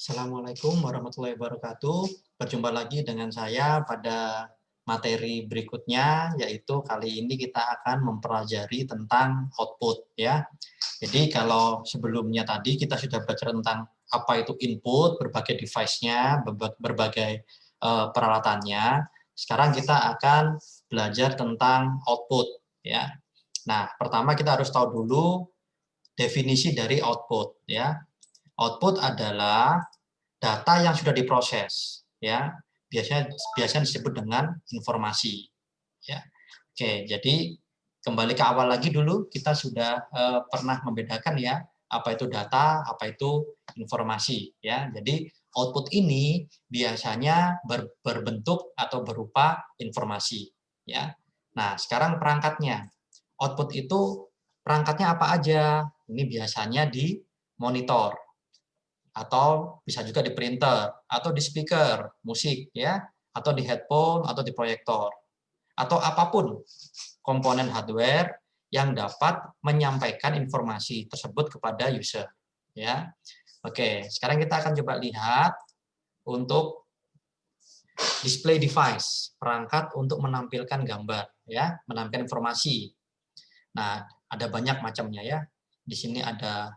Assalamualaikum warahmatullahi wabarakatuh. Berjumpa lagi dengan saya pada materi berikutnya, yaitu kali ini kita akan mempelajari tentang output ya. Jadi kalau sebelumnya tadi kita sudah belajar tentang apa itu input, berbagai device-nya, berbagai peralatannya. Sekarang kita akan belajar tentang output ya. Nah, pertama kita harus tahu dulu definisi dari output ya. Output adalah data yang sudah diproses ya, biasanya disebut dengan informasi ya. Oke, jadi kembali ke awal lagi dulu, kita sudah pernah membedakan ya apa itu data, apa itu informasi ya. Jadi output ini biasanya berbentuk atau berupa informasi ya. Nah, sekarang perangkatnya. Output itu perangkatnya apa aja? Ini biasanya di monitor, atau bisa juga di printer, atau di speaker musik ya, atau di headphone, atau di proyektor, atau apapun komponen hardware yang dapat menyampaikan informasi tersebut kepada user ya. Oke, sekarang kita akan coba lihat untuk display device, perangkat untuk menampilkan gambar ya, menampilkan informasi. Nah, ada banyak macamnya ya. Di sini ada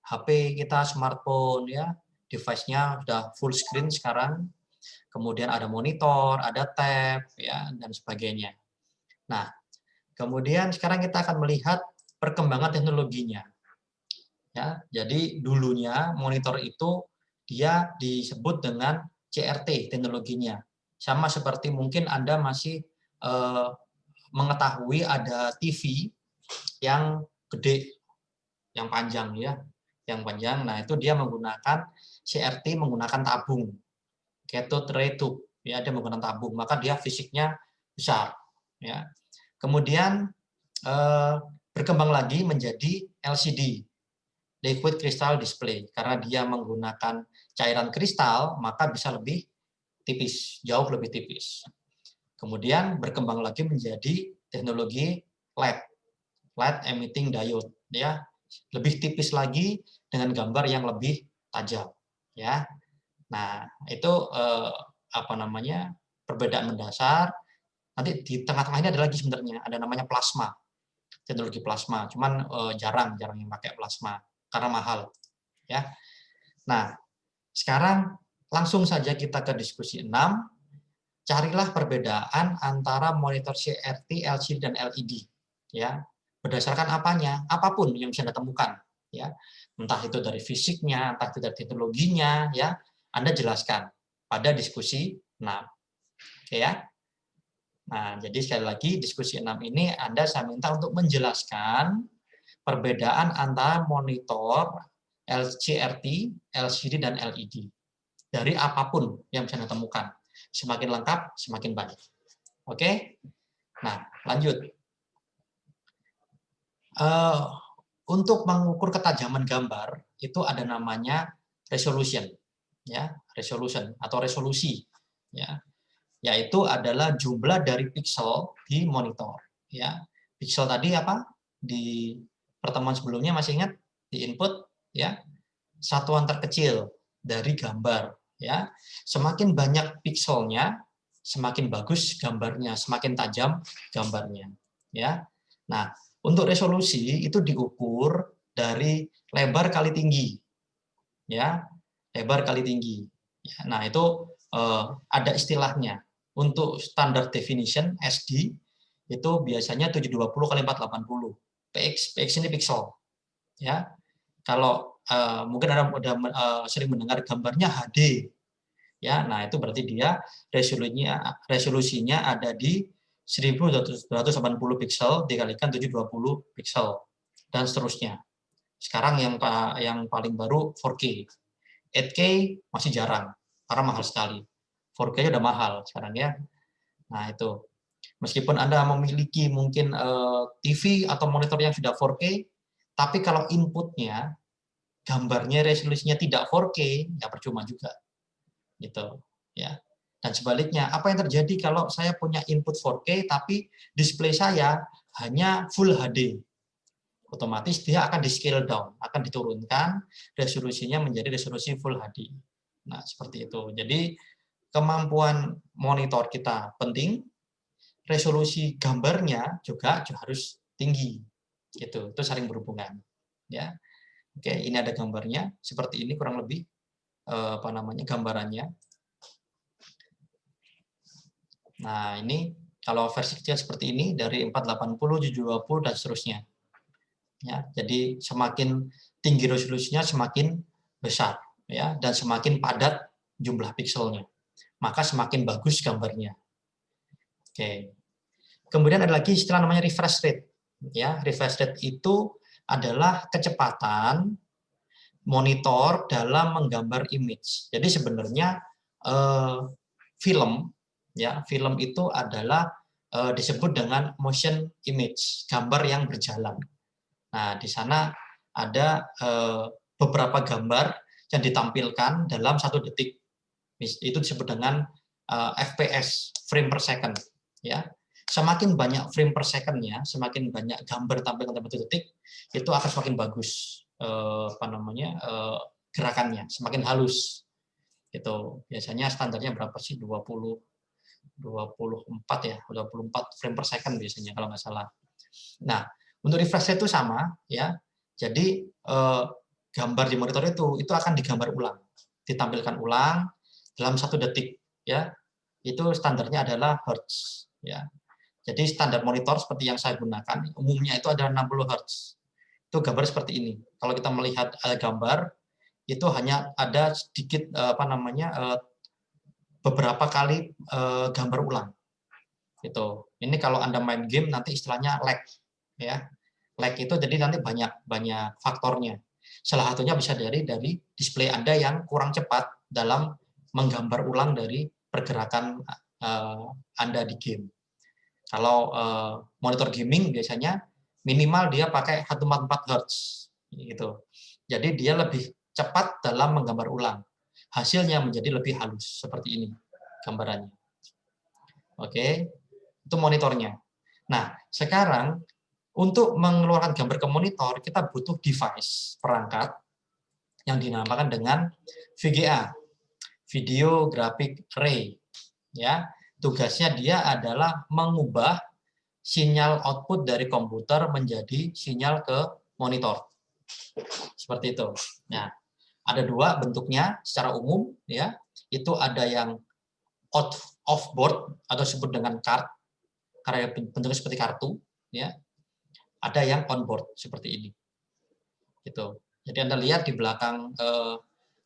HP kita, smartphone ya, device-nya sudah full screen sekarang. Kemudian ada monitor, ada tab ya, dan sebagainya. Nah, kemudian sekarang kita akan melihat perkembangan teknologinya. Ya, jadi dulunya monitor itu dia disebut dengan CRT teknologinya. Sama seperti mungkin Anda masih mengetahui ada TV yang gede, yang panjang ya, yang panjang. Nah, itu dia menggunakan CRT, menggunakan tabung, cathode ray tube ya, dia menggunakan tabung, maka dia fisiknya besar ya. Kemudian berkembang lagi menjadi LCD, liquid crystal display, karena dia menggunakan cairan kristal, maka bisa lebih tipis, jauh lebih tipis. Kemudian berkembang lagi menjadi teknologi LED, light emitting diode ya, lebih tipis lagi dengan gambar yang lebih tajam ya. Nah, itu apa namanya, perbedaan mendasar. Nanti di tengah-tengah ini ada lagi sebenarnya, ada namanya plasma, teknologi plasma. Cuman jarang yang pakai plasma karena mahal ya. Nah, sekarang langsung saja kita ke diskusi 6. Carilah perbedaan antara monitor CRT, LCD, dan LED ya. Berdasarkan apanya? Apapun yang bisa Anda temukan ya. Entah itu dari fisiknya, entah itu dari teknologinya ya. Anda jelaskan pada diskusi 6. Oke ya. Nah, jadi sekali lagi diskusi 6 ini saya minta untuk menjelaskan perbedaan antara monitor CRT, LCD, dan LED dari apapun yang bisa Anda temukan. Semakin lengkap, semakin baik. Oke? Nah, lanjut. Untuk mengukur ketajaman gambar, itu ada namanya resolution. Ya, resolution atau resolusi. Ya, yaitu adalah jumlah dari pixel di monitor. Ya, pixel tadi apa? Di pertemuan sebelumnya masih ingat? Di input, ya, satuan terkecil dari gambar. Ya, semakin banyak pixelnya, semakin bagus gambarnya, semakin tajam gambarnya. Ya, nah untuk resolusi itu diukur dari lebar kali tinggi, ya, lebar kali tinggi. Ya, nah itu ada istilahnya. Untuk standard definition SD itu biasanya 720 kali 480 px. Px ini pixel. Ya, kalau mungkin Anda sudah sering mendengar gambarnya HD, ya, nah itu berarti dia resolusinya ada di 1280 pixel dikalikan 720 pixel dan seterusnya. Sekarang yang paling baru 4K. 8K masih jarang karena mahal sekali. 4K udah mahal sekarang ya. Nah, itu. Meskipun Anda memiliki mungkin TV atau monitor yang sudah 4K, tapi kalau inputnya gambarnya resolusinya tidak 4K, ya percuma juga. Gitu, ya. Dan sebaliknya, apa yang terjadi kalau saya punya input 4K tapi display saya hanya Full HD? Otomatis dia akan di scale down, akan diturunkan resolusinya menjadi resolusi Full HD. Nah, seperti itu. Jadi kemampuan monitor kita penting, resolusi gambarnya juga harus tinggi. Gitu. Itu saling berhubungan. Ya. Oke, ini ada gambarnya seperti ini kurang lebih apa namanya gambarannya. Nah, ini kalau versi kecil seperti ini dari 480, 720 dan seterusnya. Ya, jadi semakin tinggi resolusinya semakin besar ya dan semakin padat jumlah pikselnya. Maka semakin bagus gambarnya. Oke. Kemudian ada lagi istilah namanya refresh rate. Ya, refresh rate itu adalah kecepatan monitor dalam menggambar image. Jadi sebenarnya film film itu adalah disebut dengan motion image, gambar yang berjalan. Nah, di sana ada beberapa gambar yang ditampilkan dalam 1 detik. Itu disebut dengan FPS, frame per second. Ya, semakin banyak frame per second-nya, semakin banyak gambar tampilkan dalam 1 detik, itu akan semakin bagus gerakannya, semakin halus. Itu biasanya standarnya berapa sih? 24 ya, 24 frame per second biasanya kalau nggak salah. Nah, untuk refresh rate itu sama ya. Jadi gambar di monitor itu akan digambar ulang, ditampilkan ulang dalam 1 detik ya. Itu standarnya adalah hertz ya. Jadi standar monitor seperti yang saya gunakan umumnya itu adalah 60 hertz. Itu gambar seperti ini. Kalau kita melihat gambar itu hanya ada sedikit beberapa kali gambar ulang. Itu. Ini kalau Anda main game nanti istilahnya lag ya. Lag itu jadi nanti banyak faktornya. Salah satunya bisa dari display Anda yang kurang cepat dalam menggambar ulang dari pergerakan Anda di game. Kalau monitor gaming biasanya minimal dia pakai 144 Hz gitu. Jadi dia lebih cepat dalam menggambar ulang. Hasilnya menjadi lebih halus seperti ini gambarannya. Oke, itu monitornya. Nah, sekarang untuk mengeluarkan gambar ke monitor kita butuh device, perangkat yang dinamakan dengan VGA, Video Graphic Array. Ya, tugasnya dia adalah mengubah sinyal output dari komputer menjadi sinyal ke monitor. Seperti itu. Nah, ada 2 bentuknya secara umum ya. Itu ada yang off board atau disebut dengan card karena bentuknya seperti kartu ya. Ada yang on board seperti ini. Gitu. Jadi Anda lihat di belakang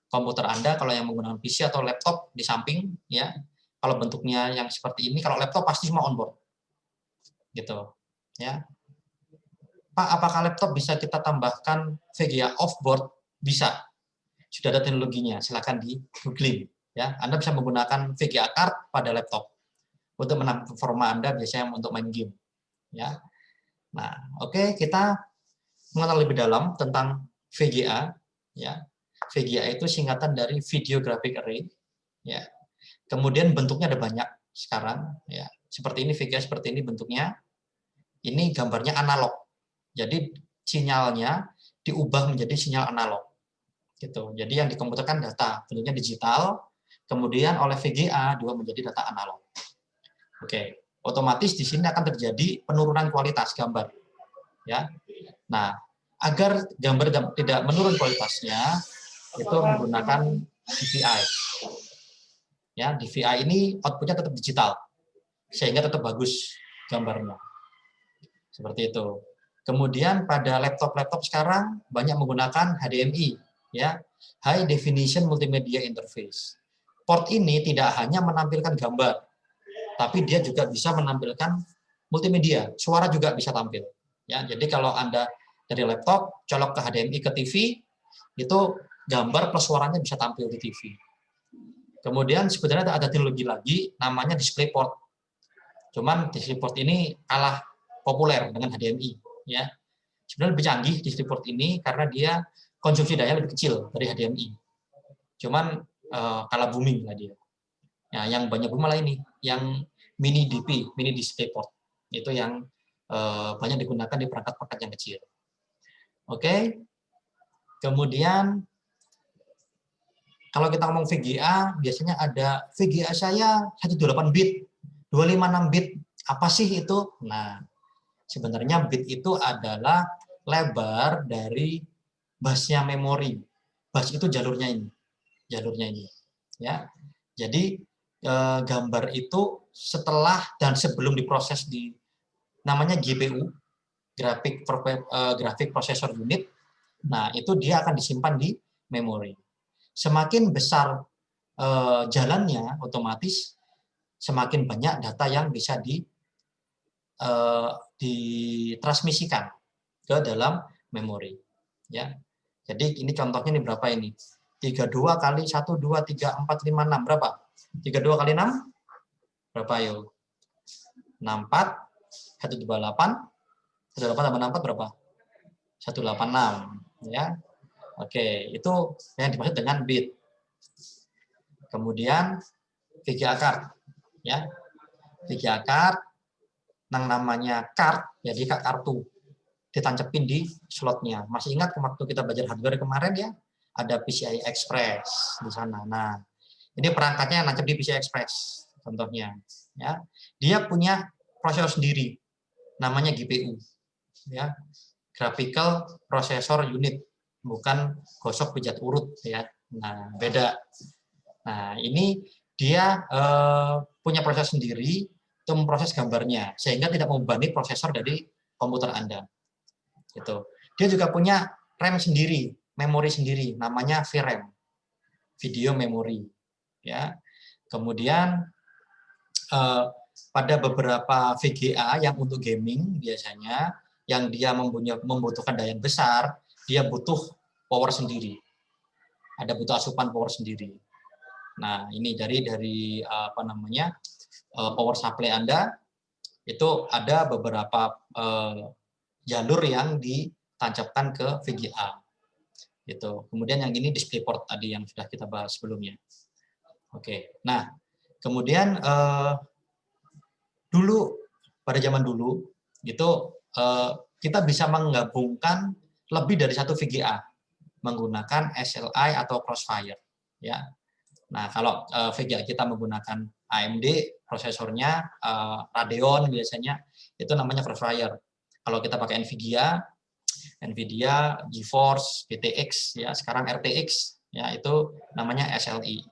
komputer Anda kalau yang menggunakan PC atau laptop di samping ya. Kalau bentuknya yang seperti ini, kalau laptop pasti semua on board. Gitu. Ya. Pak, apakah laptop bisa kita tambahkan VGA off board? Bisa. Sudah ada teknologinya, silakan di googling ya. Anda bisa menggunakan VGA card pada laptop untuk menampilkan performa Anda biasanya untuk main game ya. Nah, oke, kita mengenal lebih dalam tentang VGA ya. VGA itu singkatan dari Video Graphic Array ya. Kemudian bentuknya ada banyak sekarang ya. Seperti ini VGA seperti ini bentuknya. Ini gambarnya analog. Jadi sinyalnya diubah menjadi sinyal analog. Gitu. Jadi yang dikomputerkan data bentuknya digital, kemudian oleh VGA juga menjadi data analog. Oke, otomatis di sini akan terjadi penurunan kualitas gambar. Ya. Nah, agar gambar tidak menurun kualitasnya, itu menggunakan DVI. Ya, DVI ini outputnya tetap digital, sehingga tetap bagus gambarnya. Seperti itu. Kemudian pada laptop-laptop sekarang banyak menggunakan HDMI, ya, High Definition Multimedia Interface. Port ini tidak hanya menampilkan gambar, tapi dia juga bisa menampilkan multimedia, suara juga bisa tampil. Ya, jadi kalau Anda dari laptop colok ke HDMI ke TV, itu gambar plus suaranya bisa tampil di TV. Kemudian sebenarnya ada teknologi lagi namanya DisplayPort. Cuman DisplayPort ini kalah populer dengan HDMI. Ya, sebenarnya lebih canggih DisplayPort ini karena dia konsumsi daya lebih kecil dari HDMI. Cuman kalah booming lah dia. Nah, yang banyak boom malah ini, yang mini DP, mini DisplayPort. Itu yang banyak digunakan di perangkat-perangkat yang kecil. Oke. Kemudian Kalau kita ngomong VGA, biasanya ada VGA saya 128 bit, 256 bit. Apa sih itu? Nah, sebenarnya bit itu adalah lebar dari busnya memori. Bus itu jalurnya ini, ya. Jadi gambar itu setelah dan sebelum diproses di namanya GPU, grafik processor unit. Nah, itu dia akan disimpan di memori. Semakin besar jalannya, otomatis semakin banyak data yang bisa ditransmisikan ke dalam memori. Ya, jadi ini contohnya ini berapa ini? 32 kali 1, 2, 3, 4, 5, 6. Berapa? 32 kali 6? Berapa yuk? 64, 128, 128 tambah 64 berapa? 186. Ya. Oke, itu yang dimaksud dengan bit. Kemudian VGA card. Ya. VGA card, yang namanya card, jadi kartu. Ditancepin di slotnya. Masih ingat waktu kita belajar hardware kemarin ya? Ada PCI Express di sana. Nah, ini perangkatnya nancep di PCI Express contohnya. Ya, dia punya prosesor sendiri, namanya GPU. Ya, Graphical Processor Unit, bukan gosok pijat urut ya. Nah, beda. Nah, ini dia punya proses sendiri untuk memproses gambarnya, sehingga tidak membebani prosesor dari komputer Anda. Gitu. Dia juga punya RAM sendiri, memori sendiri, namanya VRAM, video memory. Ya. Kemudian pada beberapa VGA yang untuk gaming biasanya, yang dia membutuhkan daya yang besar, dia butuh power sendiri. Ada butuh asupan power sendiri. Nah, ini dari apa namanya power supply Anda itu ada beberapa jalur yang ditancapkan ke VGA. Gitu. Kemudian yang ini DisplayPort tadi yang sudah kita bahas sebelumnya. Oke. Nah, kemudian dulu pada zaman dulu itu kita bisa menggabungkan lebih dari satu VGA menggunakan SLI atau Crossfire. Ya. Nah, kalau VGA kita menggunakan AMD, prosesornya Radeon biasanya, itu namanya Crossfire. Kalau kita pakai NVIDIA, GeForce, GTX, ya sekarang RTX, ya itu namanya SLI.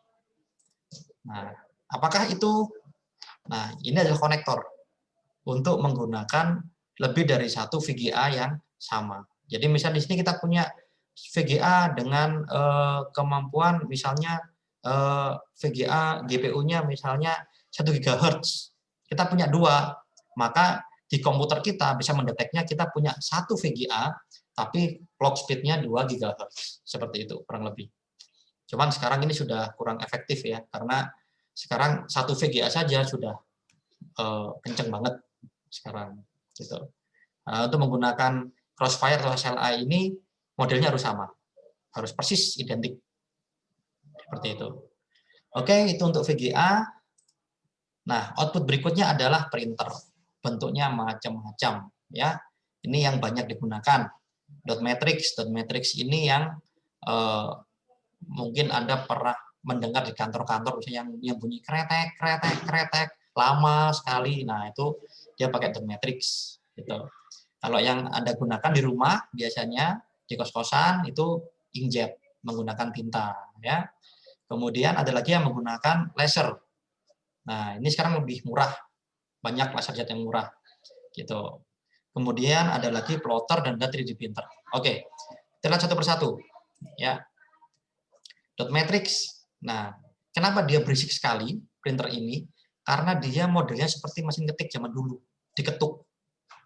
Nah, apakah itu? Nah, ini adalah konektor untuk menggunakan lebih dari satu VGA yang sama. Jadi misalnya di sini kita punya VGA dengan kemampuan misalnya VGA GPU-nya misalnya 1 GHz. Kita punya 2, maka di komputer kita bisa mendeteknya kita punya 1 VGA tapi clock speed-nya 2 GHz. Seperti itu kurang lebih. Cuman sekarang ini sudah kurang efektif ya, karena sekarang 1 VGA saja sudah kenceng banget sekarang gitu. Untuk menggunakan Crossfire atau SLI ini modelnya harus sama, harus persis identik seperti itu. Oke, itu untuk VGA. Nah, output berikutnya adalah printer. Bentuknya macam-macam ya. Ini yang banyak digunakan. Dot matrix ini yang mungkin Anda pernah mendengar di kantor-kantor yang bunyi kretek kretek kretek lama sekali. Nah, itu dia pakai dot matrix gitu. Kalau yang Anda gunakan di rumah biasanya di kos-kosan itu inkjet menggunakan tinta ya. Kemudian ada lagi yang menggunakan laser. Nah, ini sekarang lebih murah. Banyak laser jet yang murah gitu. Kemudian ada lagi plotter dan 3D printer. Oke. Kita lihat satu persatu ya. Dot matrix. Nah, kenapa dia berisik sekali printer ini? Karena dia modelnya seperti mesin ketik zaman dulu, diketuk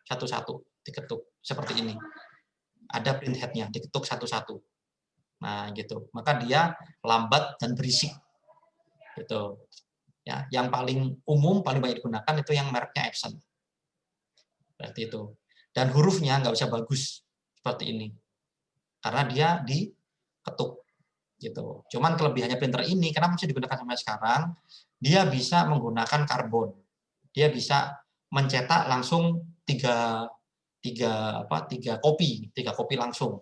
satu-satu, diketuk seperti ini. Ada print head-nya, diketuk satu-satu. Nah, gitu. Maka dia lambat dan berisik. Gitu. Ya, yang paling umum, paling banyak digunakan itu yang mereknya Epson. Berarti itu. Dan hurufnya nggak bisa bagus seperti ini. Karena dia diketuk. Gitu. Cuman kelebihannya printer ini, kenapa masih digunakan sampai sekarang? Dia bisa menggunakan karbon. Dia bisa mencetak langsung tiga kopi langsung.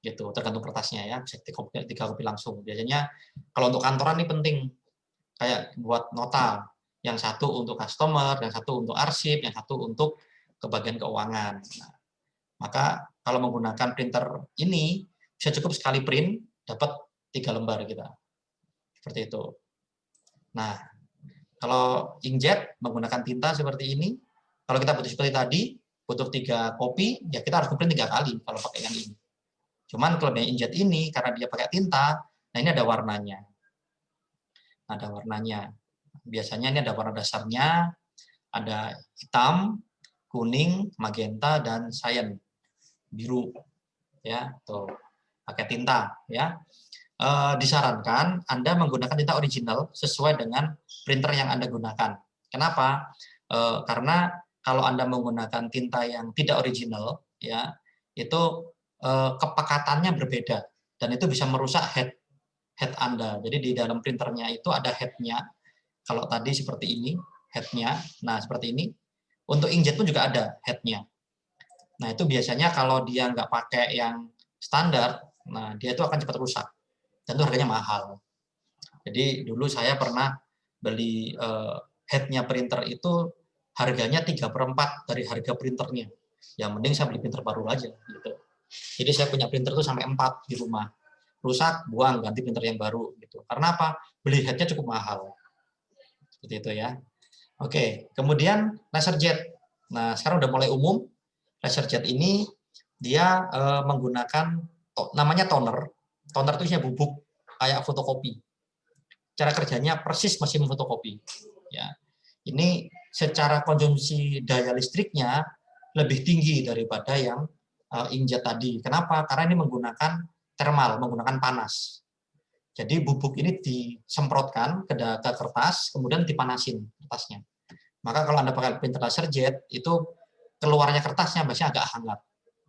gitu, tergantung kertasnya ya, bisa 3 kopi langsung. Biasanya kalau untuk kantoran ini penting, kayak buat nota, yang satu untuk customer, yang satu untuk arsip, yang satu untuk ke bagian keuangan. Nah, maka kalau menggunakan printer ini bisa cukup sekali print dapat 3 lembar kita. Seperti itu. Nah, kalau inkjet menggunakan tinta seperti ini, kalau kita butuh seperti tadi, butuh 3 kopi, ya kita harus print 3 kali kalau pakai yang ini. Cuman kelebihan inkjet ini karena dia pakai tinta, nah ini ada warnanya. Ada warnanya. Biasanya ini ada warna dasarnya, ada hitam, kuning, magenta, dan cyan, biru. Ya, tuh pakai tinta. Ya, disarankan Anda menggunakan tinta original sesuai dengan printer yang Anda gunakan. Kenapa? Karena kalau Anda menggunakan tinta yang tidak original, ya itu kepekatannya berbeda dan itu bisa merusak head Anda. Jadi di dalam printernya itu ada headnya. Kalau tadi seperti ini headnya, nah seperti ini. Untuk inkjet pun juga ada headnya. Nah itu biasanya kalau dia nggak pakai yang standar, nah dia itu akan cepat rusak dan itu harganya mahal. Jadi dulu saya pernah beli headnya printer itu harganya 3/4 dari harga printernya. Ya mending saya beli printer baru aja gitu. Jadi saya punya printer tuh sampai 4 di rumah. Rusak, buang, ganti printer yang baru gitu. Karena apa? Beli headnya cukup mahal. Seperti itu ya. Oke, kemudian laserjet. Nah, sekarang udah mulai umum. Laserjet ini dia menggunakan namanya toner. Toner itu isinya bubuk kayak fotokopi. Cara kerjanya persis mesin fotokopi. Ya, ini secara konsumsi daya listriknya lebih tinggi daripada yang inkjet tadi. Kenapa? Karena ini menggunakan thermal, menggunakan panas. Jadi bubuk ini disemprotkan ke kertas, kemudian dipanasin kertasnya. Maka kalau Anda pakai printer laserjet, itu keluarnya kertasnya biasanya agak hangat.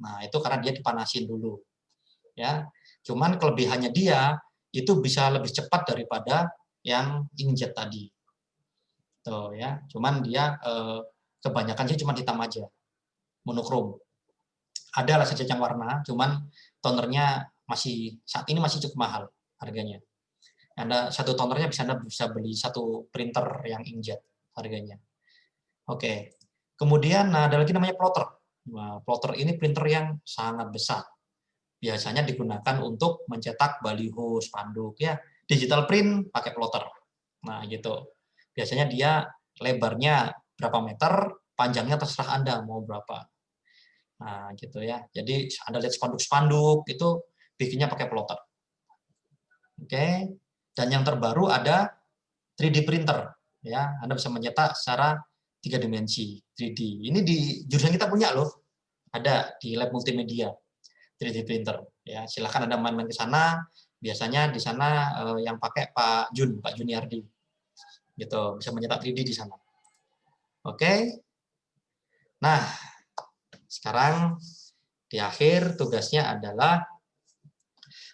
Nah, itu karena dia dipanasin dulu. Ya. Cuman kelebihannya dia itu bisa lebih cepat daripada yang inkjet tadi. Tuh ya. Cuman dia kebanyakan sih cuma hitam aja. Monokrom. Ada laserjet yang warna, cuman tonernya saat ini masih cukup mahal harganya. Satu tonernya Anda bisa beli satu printer yang inkjet harganya. Oke. Kemudian ada lagi namanya plotter. Nah, plotter ini printer yang sangat besar. Biasanya digunakan untuk mencetak baliho, spanduk ya. Digital print pakai plotter. Nah, gitu. Biasanya dia lebarnya berapa meter, panjangnya terserah Anda mau berapa. Nah, gitu ya. Jadi Anda lihat spanduk-spanduk itu bikinnya pakai plotter. Oke. Dan yang terbaru ada 3D printer ya. Anda bisa mencetak secara 3 dimensi 3D. Ini di jurusan kita punya loh. Ada di lab multimedia 3D printer ya. Silakan Anda main-main ke sana. Biasanya di sana yang pakai Pak Juniardi. Gitu, bisa mencetak 3D di sana. Oke. Nah, sekarang di akhir tugasnya adalah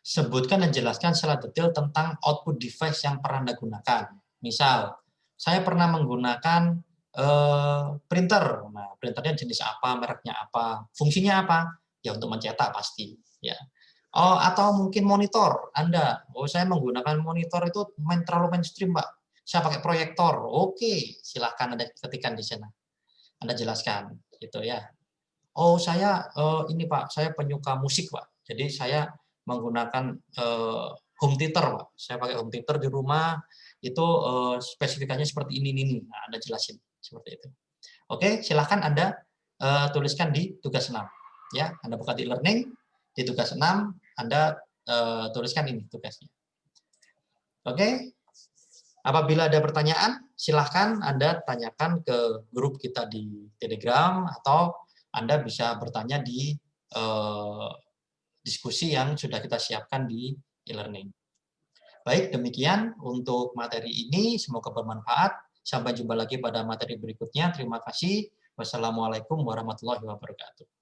sebutkan dan jelaskan secara detail tentang output device yang pernah Anda gunakan. Misal, saya pernah menggunakan printer. Nah, printernya jenis apa, mereknya apa, fungsinya apa? Ya untuk mencetak pasti. Ya. Oh, atau mungkin monitor Anda. Oh, saya menggunakan monitor itu terlalu mainstream, Pak. Saya pakai proyektor. Oke, silahkan Anda ketikkan di sana. Anda jelaskan, gitu ya. Oh, saya ini Pak, saya penyuka musik Pak. Jadi saya menggunakan home theater Pak. Saya pakai home theater di rumah. Itu spesifikasinya seperti ini. Nah, Anda jelasin seperti itu. Oke, silahkan Anda tuliskan di tugas 6. Ya, Anda buka di learning, di tugas 6 Anda tuliskan ini tugasnya. Oke. Apabila ada pertanyaan, silahkan Anda tanyakan ke grup kita di Telegram atau Anda bisa bertanya di diskusi yang sudah kita siapkan di e-learning. Baik, demikian untuk materi ini. Semoga bermanfaat. Sampai jumpa lagi pada materi berikutnya. Terima kasih. Wassalamualaikum warahmatullahi wabarakatuh.